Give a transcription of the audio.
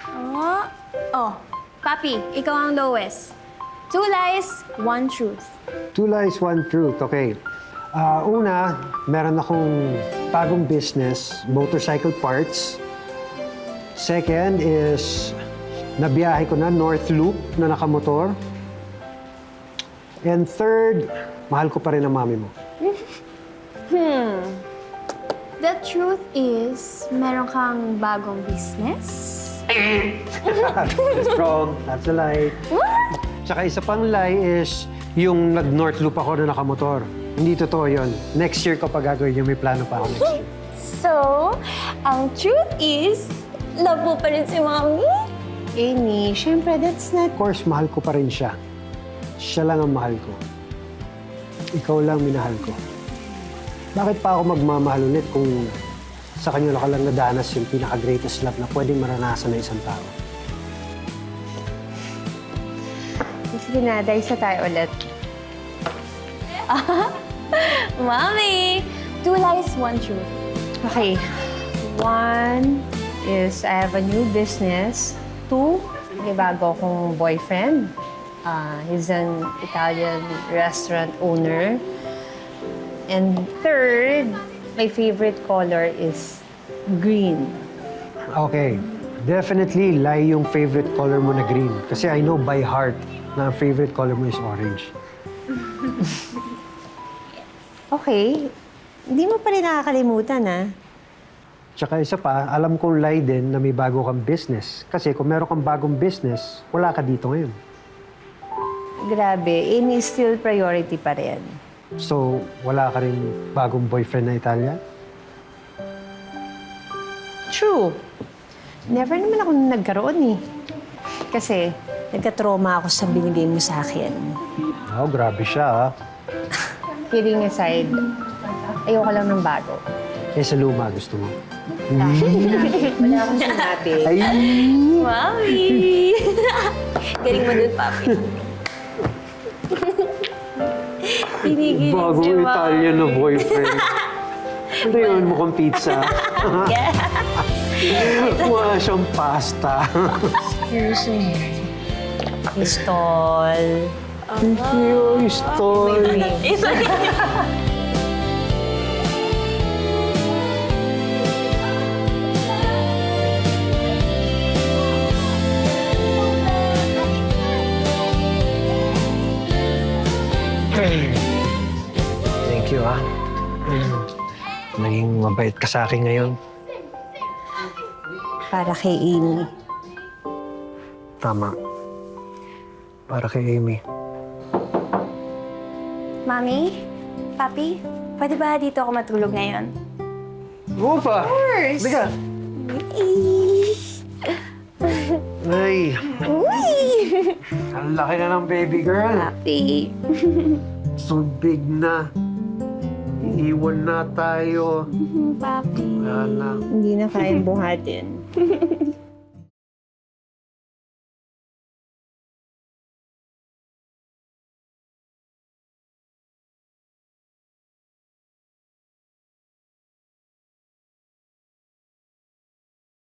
Oh, oh, Papi, ikaw ang lowest. 2 lies, 1 truth. 2 lies, 1 truth. Okay. Una, meron akong bagong business, motorcycle parts. Second is, nabiyahe ko na North Loop na nakamotor. And third, mahal ko pa rin ang mami mo. The truth is, meron kang bagong business? Wrong. That's a lie. What? Tsaka isa pang lie is, yung nag-North Loop ako na nakamotor. Hindi totoo yun. Next year ko pa gagawin yung may plano pa ako next year. So, ang truth is, love mo pa rin si Mommy? Amy, syempre, that's not... Of course, mahal ko pa rin siya. Siya lang ang mahal ko. Ikaw lang minahal ko. Bakit pa ako magmamahal ulit kung sa kanya ka lang nadanas yung pinaka-greatest love na pwedeng maranasan ng isang tao? Sige na, dice na tayo ulit. Mommy! 2 lies, 1 truth. Okay. 1 is I have a new business. 2, may bago akong boyfriend. He's an Italian restaurant owner. And 3rd, my favorite color is green. Okay. Definitely, lie yung favorite color mo na green. Kasi I know by heart na ang favorite color mo is orange. Okay. Hindi mo pa rin nakakalimutan, ha? Tsaka isa pa, alam kong lie din na may bago kang business. Kasi kung meron kang bagong business, wala ka dito ngayon. Grabe, Amy is still priority pa rin. So, wala ka rin bagong boyfriend na Italian? True. Never naman ako nagkaroon, eh. Kasi nagka-trauma ako sa binigay mo sa akin. Oh, grabe siya, ah. Kidding aside, ayoko lang ng bago. Eh, sa luma gusto mo. Wala akong sinabi. Ay! Mommy! Galing mo dun, Papi. Pinigilig si Bagong Mommy. Italian na boyfriend. Ano yun? Mukhang pizza. Mukha siyang pasta. Excuse me. Pistol. Thank you, Stol. Thank you, ah. Naging mabait ka sa akin ngayon. Para kay Amy. Tama. Para kay Amy. Mami? Papi? Pwede ba dito ako matulog ngayon? Oo pa! Of course! Halika! Ay! Uy! Ang laki na ng baby girl. Papi. So big na. Iiwan na tayo. Papi. Wala na. Hindi na kayang buhatin.